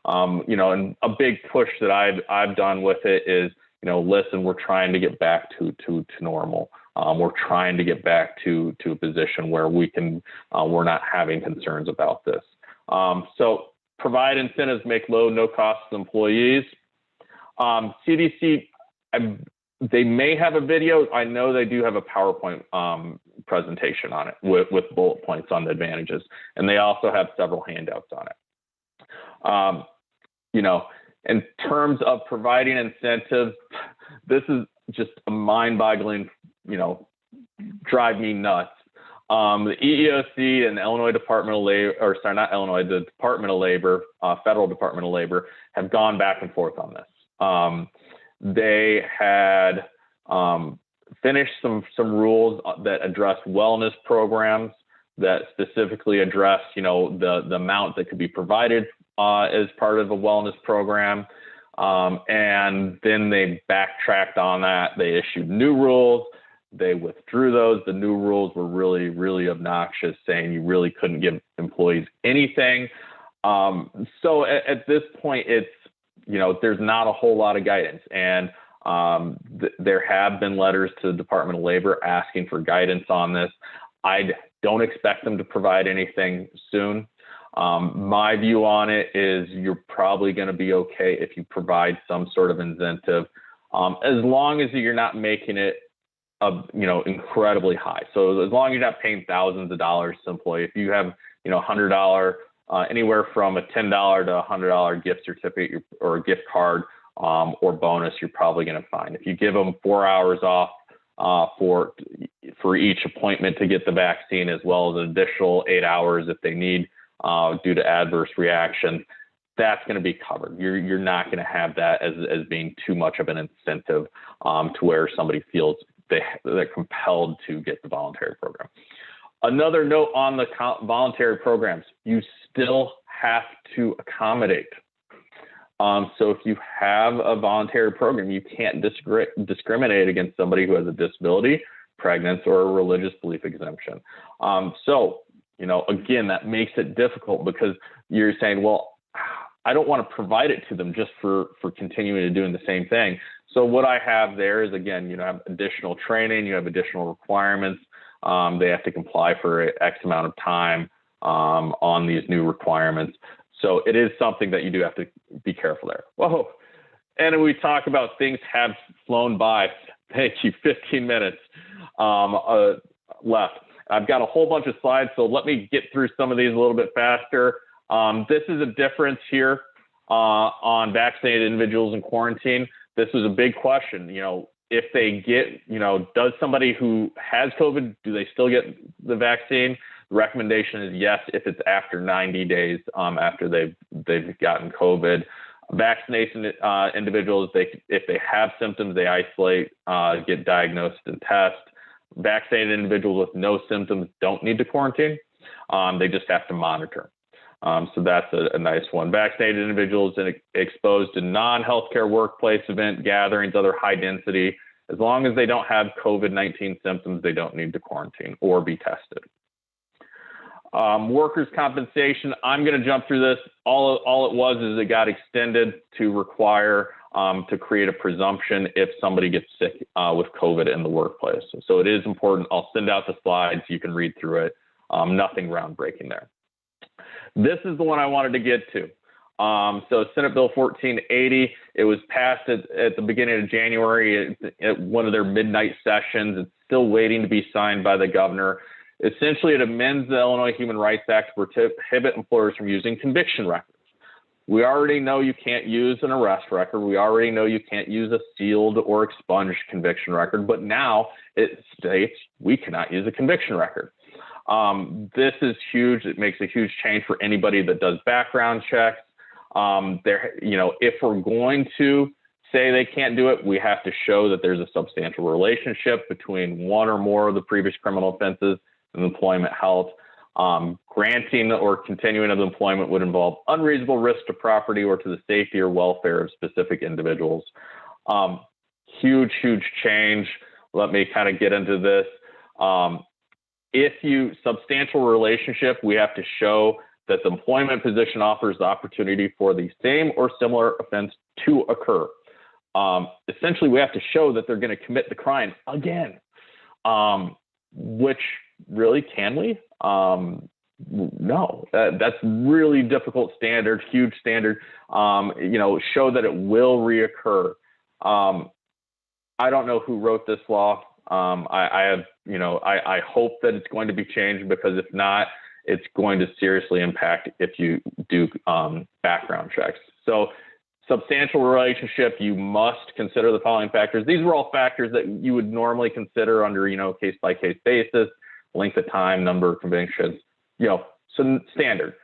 And a big push that I've done with it is, listen, we're trying to get back to normal. We're trying to get back to a position where we're not having concerns about this. So provide incentives, make low, no cost to employees. CDC, they may have a video. I know they do have a PowerPoint presentation on it with bullet points on the advantages. And they also have several handouts on it. In terms of providing incentives, this is just a mind-boggling, drive me nuts. The EEOC and the Illinois Department of Labor, or sorry, not Illinois, the Department of Labor, Federal Department of Labor, have gone back and forth on this. They had finished some rules that address wellness programs that specifically address, the amount that could be provided as part of a wellness program. And then they backtracked on that. They issued new rules. They withdrew those. The new rules were really, really obnoxious, saying you really couldn't give employees anything. So at this point, it's, there's not a whole lot of guidance. And there have been letters to the Department of Labor asking for guidance on this. I don't expect them to provide anything soon. My view on it is you're probably going to be okay if you provide some sort of incentive, as long as you're not making it incredibly high. So as long as you're not paying thousands of dollars to employee, if you have, $100, anywhere from a $10 to $100 gift certificate or a gift card or bonus, you're probably going to find. If you give them 4 hours off for each appointment to get the vaccine, as well as an additional 8 hours if they need due to adverse reaction, that's going to be covered. You're not going to have that as being too much of an incentive to where somebody feels they're compelled to get the voluntary program. Another note on the voluntary programs, you still have to accommodate. So if you have a voluntary program, you can't discriminate against somebody who has a disability, pregnancy, or a religious belief exemption. So, you know, again, that makes it difficult because you're saying, well, I don't want to provide it to them just for continuing to doing the same thing. So what I have there is, again, you know, have additional training, you have additional requirements. They have to comply for X amount of time on these new requirements. So it is something that you do have to be careful there. Whoa. And we talk about things have flown by. Thank you, 15 minutes left. I've got a whole bunch of slides, so let me get through some of these a little bit faster. This is a difference here on vaccinated individuals in quarantine. This was a big question. You know, if they get, you know, does somebody who has COVID, do they still get the vaccine? The recommendation is yes, if it's after 90 days after they've gotten COVID. Vaccination individuals, if they have symptoms, they isolate, get diagnosed and test. Vaccinated individuals with no symptoms don't need to quarantine. They just have to monitor. So that's a nice one. Vaccinated individuals exposed to non-healthcare workplace event gatherings, other high density, as long as they don't have COVID-19 symptoms, they don't need to quarantine or be tested. Workers' compensation, I'm going to jump through this. All it was is it got extended to require to create a presumption if somebody gets sick with COVID in the workplace. So it is important. I'll send out the slides. You can read through it. Nothing groundbreaking there. This is the one I wanted to get to. So Senate Bill 1480, it was passed at the beginning of January at one of their midnight sessions. It's still waiting to be signed by the governor. Essentially, it amends the Illinois Human Rights Act to prohibit employers from using conviction records. We already know you can't use an arrest record. We already know you can't use a sealed or expunged conviction record, but now it states we cannot use a conviction record. This is huge. It makes a huge change for anybody that does background checks. You know, if we're going to say they can't do it, we have to show that there's a substantial relationship between one or more of the previous criminal offenses and employment health. Granting or continuing of employment would involve unreasonable risk to property or to the safety or welfare of specific individuals. Huge change. Let me kind of get into this. If you substantial relationship, we have to show that the employment position offers the opportunity for the same or similar offense to occur. Essentially, we have to show that they're going to commit the crime again, which really, can we? No, that's really difficult standard, huge standard. You know, show that it will reoccur. I don't know who wrote this law. I hope that it's going to be changed, because if not, it's going to seriously impact if you do background checks. So substantial relationship, you must consider the following factors. These were all factors that you would normally consider under, case by case basis, length of time, number of convictions, so standard.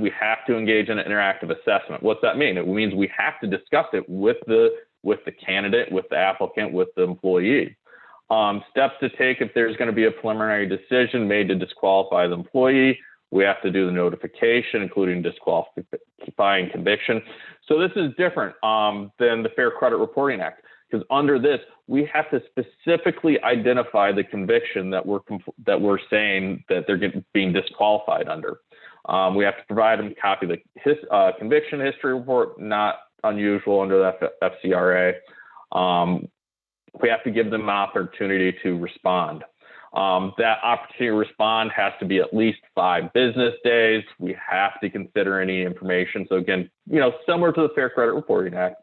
We have to engage in an interactive assessment. What's that mean? It means we have to discuss it with the candidate, with the applicant, with the employee. Steps to take if there's going to be a preliminary decision made to disqualify the employee. We have to do the notification, including disqualifying conviction. So this is different than the Fair Credit Reporting Act, because under this, we have to specifically identify the conviction that we're saying that they're being disqualified under. We have to provide them a copy of the conviction history report, not unusual under the FFCRA. We have to give them an opportunity to respond. That opportunity to respond has to be at least 5 business days. We have to consider any information. So again, similar to the Fair Credit Reporting Act.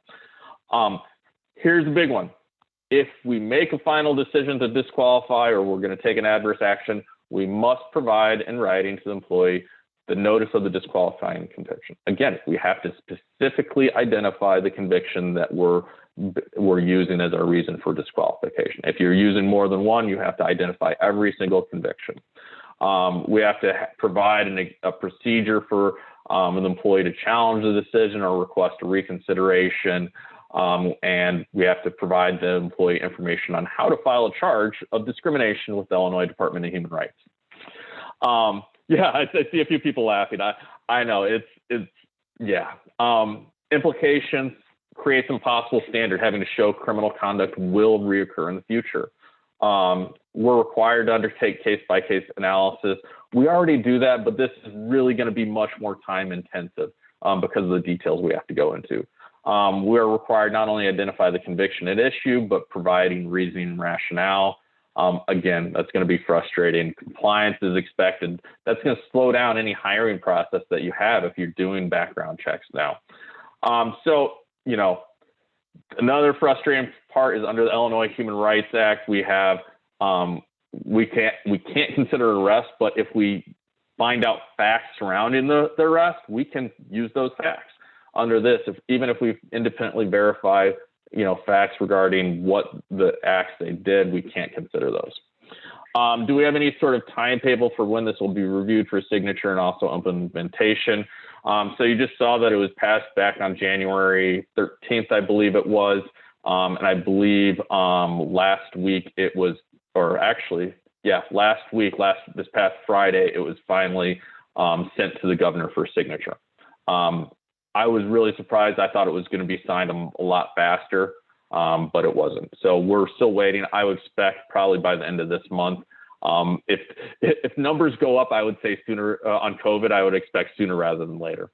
Here's the big one. If we make a final decision to disqualify, or we're going to take an adverse action, we must provide in writing to the employee the notice of the disqualifying conviction. Again, we have to specifically identify the conviction that we're using as our reason for disqualification. If you're using more than one, you have to identify every single conviction. We have to provide a procedure for an employee to challenge the decision or request a reconsideration. And we have to provide the employee information on how to file a charge of discrimination with the Illinois Department of Human Rights. Yeah, I see a few people laughing. I know it's yeah. Implications: creates an impossible standard, having to show criminal conduct will reoccur in the future. We're required to undertake case-by-case analysis. We already do that, but this is really going to be much more time intensive because of the details we have to go into. We're required not only to identify the conviction at issue, but providing reasoning and rationale. Again, that's going to be frustrating. Compliance is expected. That's going to slow down any hiring process that you have if you're doing background checks now. So, you know, another frustrating part is under the Illinois Human Rights Act, we have we can't consider arrest, but if we find out facts surrounding the arrest, we can use those facts. Under this, even if we independently verify, you know, facts regarding what the acts they did, we can't consider those. Do we have any sort of timetable for when this will be reviewed for signature and also implementation? So you just saw that it was passed back on January 13th, I believe it was. And I believe last week it was, or actually, yeah, this past Friday, it was finally sent to the governor for signature. I was really surprised. I thought it was going to be signed a lot faster, but it wasn't. So we're still waiting. I would expect probably by the end of this month. If numbers go up, I would say sooner on COVID, I would expect sooner rather than later.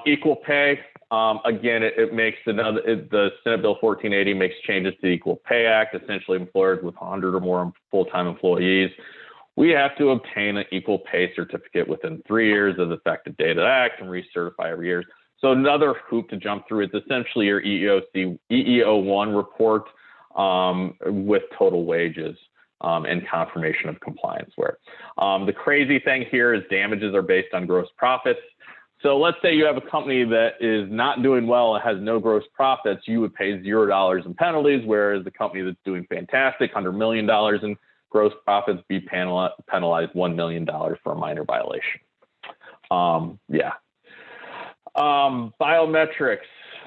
Equal pay, again, it makes the Senate Bill 1480 makes changes to the Equal Pay Act. Essentially, employers with 100 or more full-time employees, we have to obtain an equal pay certificate within 3 years of the effective date of the act and recertify every year. So another hoop to jump through. It's essentially your EEO1 report with total wages and confirmation of compliance. Where the crazy thing here is damages are based on gross profits. So let's say you have a company that is not doing well and has no gross profits, you would pay $0 in penalties, whereas the company that's doing fantastic, $100 million in gross profits, be penalized $1 million for a minor violation. Biometrics,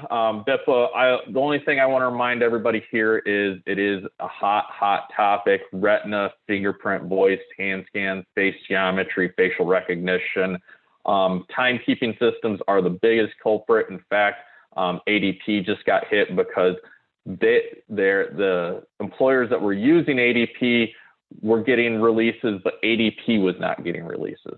BIPA. The only thing I want to remind everybody here is it is a hot topic. Retina, fingerprint, voice, hand scans, face geometry, facial recognition. Timekeeping systems are the biggest culprit. In fact, ADP just got hit because the employers that were using ADP were getting releases, but ADP was not getting releases.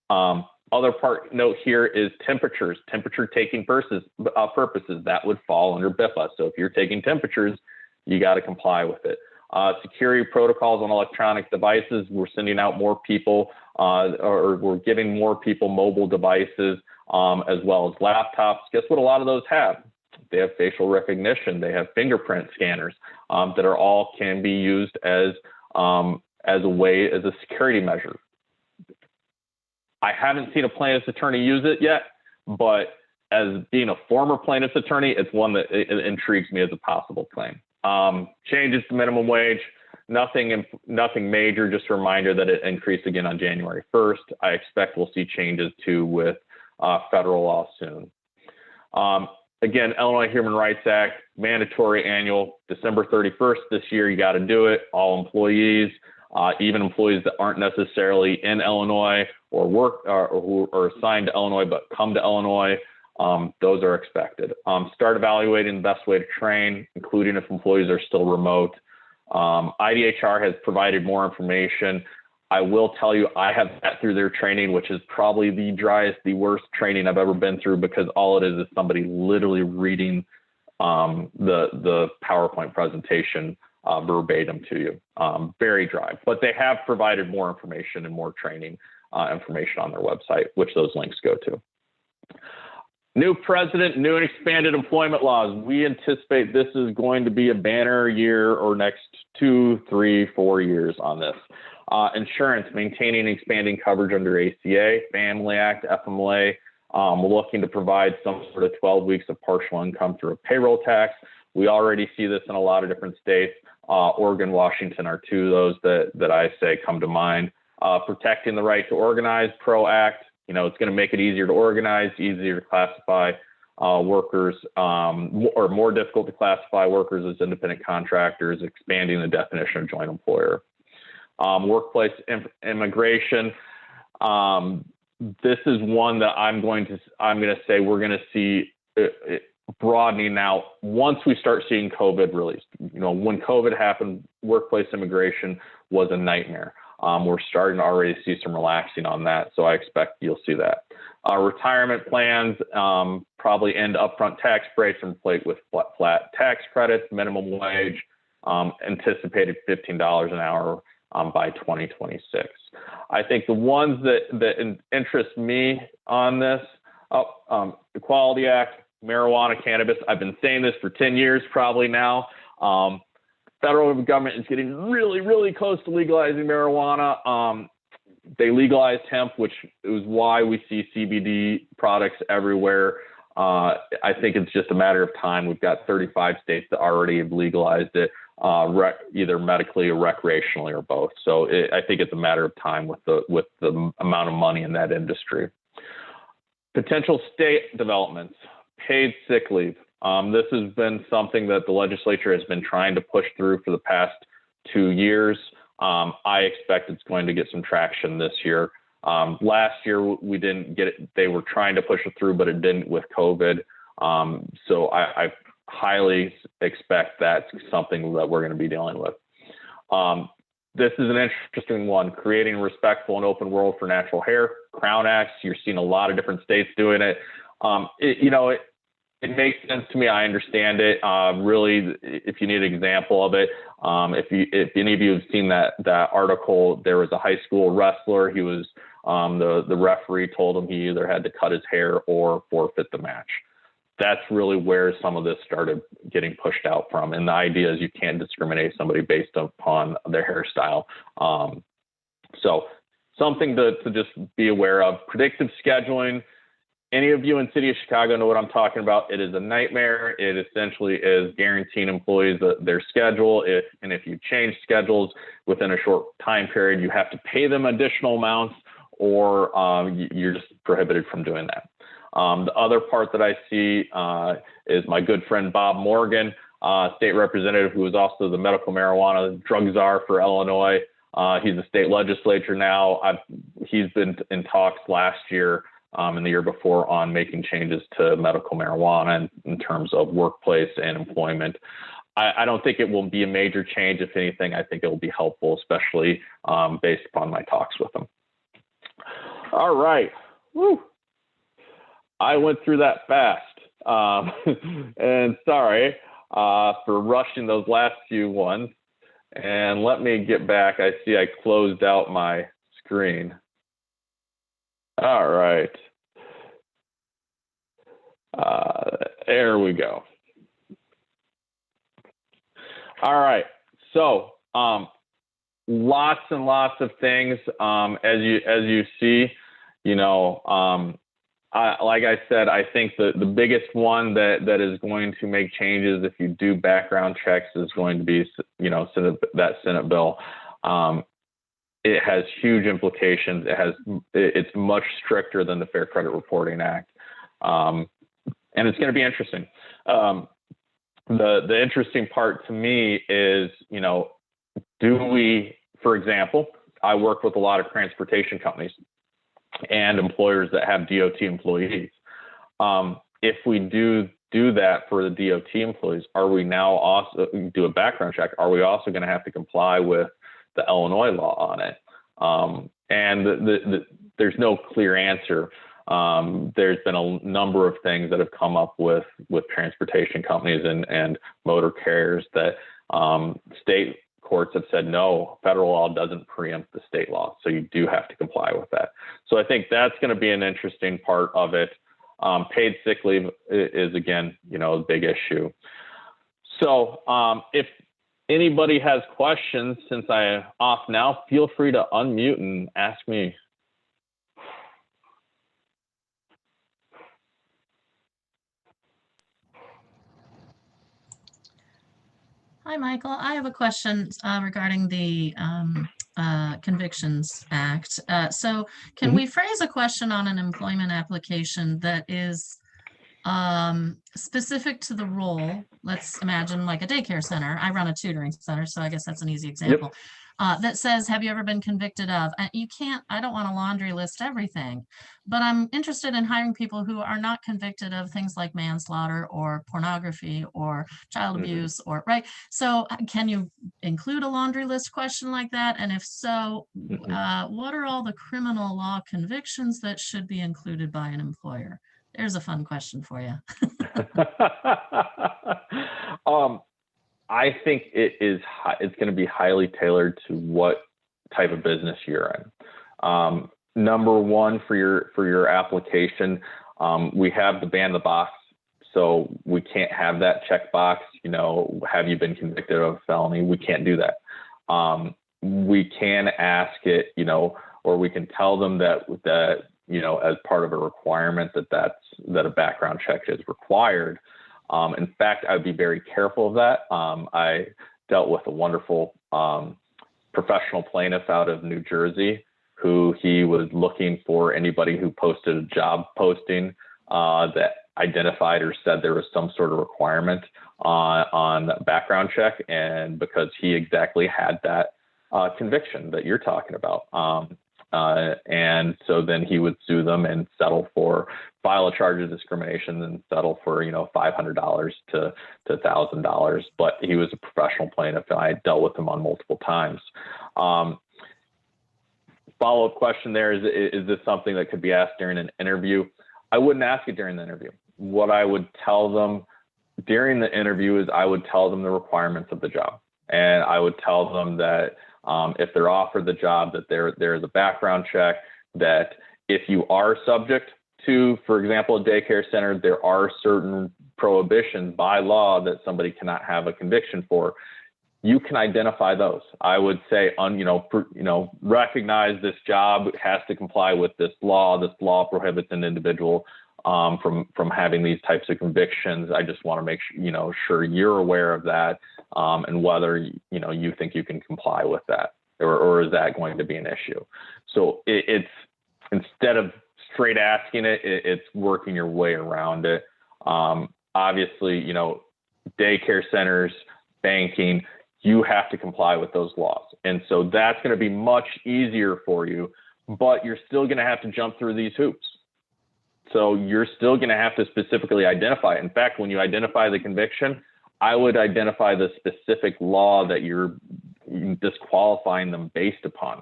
Other note here is temperatures, temperature taking purposes, that would fall under BIPA. So if you're taking temperatures, you got to comply with it. Security protocols on electronic devices, we're sending out more people, or we're giving more people mobile devices, as well as laptops. Guess what a lot of those have? They have facial recognition. They have fingerprint scanners that are all can be used as a security measure. I haven't seen a plaintiff's attorney use it yet, but as being a former plaintiff's attorney, it's one that intrigues me as a possible claim. Changes to minimum wage, nothing major, just a reminder that it increased again on January 1st. I expect we'll see changes too with federal law soon. Again, Illinois Human Rights Act, mandatory annual, December 31st this year, you got to do it. All employees, even employees that aren't necessarily in Illinois or work or who are assigned to Illinois but come to Illinois, those are expected. Start evaluating the best way to train, including if employees are still remote. IDHR has provided more information. I will tell you, I have sat through their training, which is probably the driest, the worst training I've ever been through, because all it is somebody literally reading the PowerPoint presentation verbatim to you. Very dry, but they have provided more information and more training information on their website, which those links go to. New president, new and expanded employment laws. We anticipate this is going to be a banner year or next 2, 3, 4 years on this. Insurance, maintaining and expanding coverage under ACA, Family Act, FMLA. We're looking to provide some sort of 12 weeks of partial income through a payroll tax. We already see this in a lot of different states. Oregon, Washington are two of those that I say come to mind. Protecting the right to organize, PRO Act. You know, it's going to make it easier to organize, easier to classify workers, or more difficult to classify workers as independent contractors, expanding the definition of joint employer. Workplace immigration. this is one that I'm going to say we're going to see it broadening out once we start seeing COVID released. You know, when COVID happened, workplace immigration was a nightmare. We're starting to already see some relaxing on that, so I expect you'll see that. Retirement plans probably end upfront tax breaks and replaced with flat tax credits, minimum wage, anticipated $15 an hour by 2026. I think the ones that interest me on this, Equality Act, marijuana, cannabis. I've been saying this for 10 years probably now. Federal government is getting really, really close to legalizing marijuana. They legalized hemp, which is why we see CBD products everywhere. I think it's just a matter of time. We've got 35 states that already have legalized it, either medically or recreationally or both. So I think it's a matter of time with the amount of money in that industry. Potential state developments, paid sick leave. This has been something that the legislature has been trying to push through for the past 2 years. I expect it's going to get some traction this year. Last year, we didn't get it. They were trying to push it through, but it didn't with COVID. So I highly expect that's something that we're going to be dealing with. This is an interesting one, creating a respectful and open world for natural hair. Crown Acts, you're seeing a lot of different states doing it. It makes sense to me. I understand it. Really, if you need an example of it, if any of you have seen that article, there was a high school wrestler. He was the referee told him he either had to cut his hair or forfeit the match. That's really where some of this started getting pushed out from. And the idea is you can't discriminate somebody based upon their hairstyle. So something to just be aware of. Predictive scheduling. Any of you in City of Chicago know what I'm talking about. It is a nightmare. It essentially is guaranteeing employees their schedule. If you change schedules within a short time period, you have to pay them additional amounts, or you're just prohibited from doing that. The other part that I see is my good friend Bob Morgan, state representative, who is also the medical marijuana drug czar for Illinois. He's a state legislature now. He's been in talks last year and the year before on making changes to medical marijuana in terms of workplace and employment. I don't think it will be a major change. If anything, I think it will be helpful, especially based upon my talks with them. All right. Woo. I went through that fast. And sorry for rushing those last few ones. And let me get back. I see I closed out my screen. All right. There we go. All right. So lots and lots of things. As you see, like I said, I think the biggest one that is going to make changes if you do background checks is going to be, that Senate bill. It has huge implications. It's much stricter than the Fair Credit Reporting Act. And it's going to be interesting. The interesting part to me is, do we, for example, I work with a lot of transportation companies and employers that have DOT employees. If we do that for the DOT employees, are we now also do a background check? Are we also going to have to comply with the Illinois law on it? And there's no clear answer. There's been a number of things that have come up with transportation companies and motor carriers that state courts have said, no, federal law doesn't preempt the state law. So you do have to comply with that. So I think that's going to be an interesting part of it. Paid sick leave is, again, a big issue. So if anybody has questions, since I'm off now, feel free to unmute and ask me. Hi, Michael. I have a question regarding the Convictions Act. So can we phrase a question on an employment application that is specific to the role? Let's imagine like a daycare center. I run a tutoring center, so I guess that's an easy example. that says, have you ever been convicted of? You can't, I don't want to laundry list everything, but I'm interested in hiring people who are not convicted of things like manslaughter or pornography or child abuse or, right? So can you include a laundry list question like that? And if so, what are all the criminal law convictions that should be included by an employer? There's a fun question for you. I think it's going to be highly tailored to what type of business you're in. Number one, for your application, we have the ban the box, so we can't have that checkbox. You know, have you been convicted of a felony? We can't do that. We can ask it, you know, or we can tell them that you know, as part of a requirement that a background check is required. In fact, I would be very careful of that. I dealt with a wonderful professional plaintiff out of New Jersey who he was looking for anybody who posted a job posting that identified or said there was some sort of requirement on background check. And because he exactly had that conviction that you're talking about. And so then he would sue them and file a charge of discrimination and settle for, you know, $500 to $1,000. But he was a professional plaintiff and I dealt with him on multiple times. Follow-up question there is this something that could be asked during an interview? I wouldn't ask it during the interview. What I would tell them during the interview is I would tell them the requirements of the job. And I would tell them that if they're offered the job, that there is a background check, that if you are subject to, for example, a daycare center, there are certain prohibitions by law that somebody cannot have a conviction for. You can identify those. I would say, recognize this job has to comply with this law. This law prohibits an individual from having these types of convictions. I just want to make sure you're aware of that, and whether you think you can comply with that, or is that going to be an issue? So it's instead of straight asking it, it's working your way around it. Obviously, daycare centers, banking, you have to comply with those laws, and so that's going to be much easier for you. But you're still going to have to jump through these hoops. So you're still going to have to specifically identify it. In fact, when you identify the conviction, I would identify the specific law that you're disqualifying them based upon.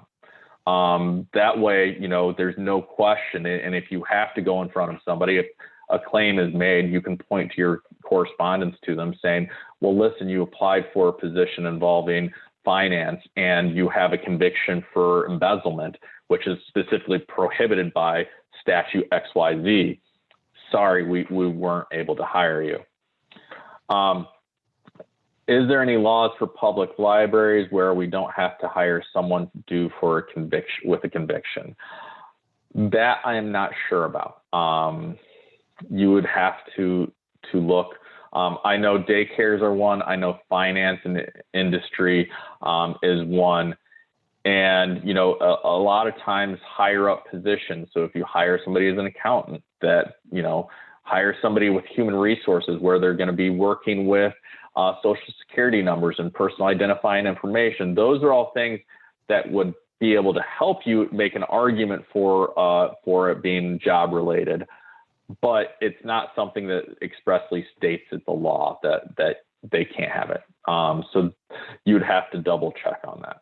That way, there's no question. And if you have to go in front of somebody, if a claim is made, you can point to your correspondence to them saying, well, listen, you applied for a position involving finance and you have a conviction for embezzlement, which is specifically prohibited by statute XYZ. Sorry, we weren't able to hire you. Is there any laws for public libraries where we don't have to hire someone due for a conviction with a conviction? That I am not sure about. You would have to look. I know daycares are one. I know finance and industry is one. And, a lot of times higher up positions. So if you hire somebody as an accountant, that, hire somebody with human resources where they're going to be working with social security numbers and personal identifying information. Those are all things that would be able to help you make an argument for it being job related. But it's not something that expressly states it's a law that they can't have it. So you'd have to double check on that.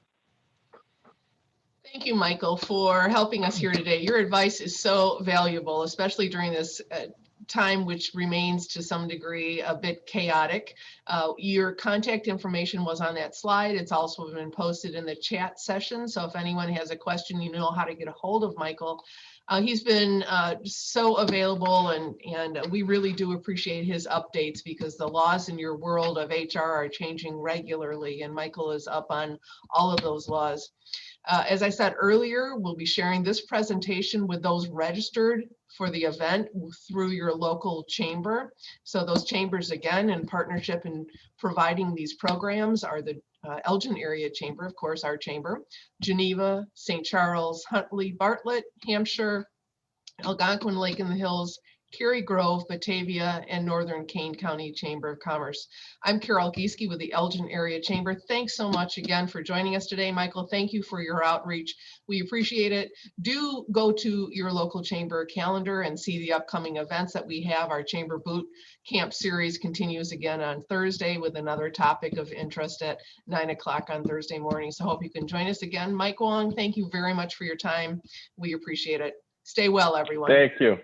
Thank you, Michael, for helping us here today. Your advice is so valuable, especially during this time, which remains to some degree a bit chaotic. Your contact information was on that slide. It's also been posted in the chat session. So if anyone has a question, you know how to get a hold of Michael. He's been so available, and we really do appreciate his updates because the laws in your world of HR are changing regularly, and Michael is up on all of those laws. As I said earlier, we'll be sharing this presentation with those registered for the event through your local chamber. So those chambers, again, in partnership in providing these programs are the Elgin Area Chamber, of course, our chamber, Geneva, St. Charles, Huntley, Bartlett, Hampshire, Algonquin, Lake in the Hills, Cary Grove, Batavia, and Northern Kane County Chamber of Commerce. I'm Carol Gieske with the Elgin Area Chamber. Thanks so much again for joining us today. Michael, thank you for your outreach. We appreciate it. Do go to your local chamber calendar and see the upcoming events that we have. Our Chamber Boot Camp series continues again on Thursday with another topic of interest at 9 o'clock on Thursday morning. So hope you can join us again. Mike Wong, thank you very much for your time. We appreciate it. Stay well, everyone. Thank you.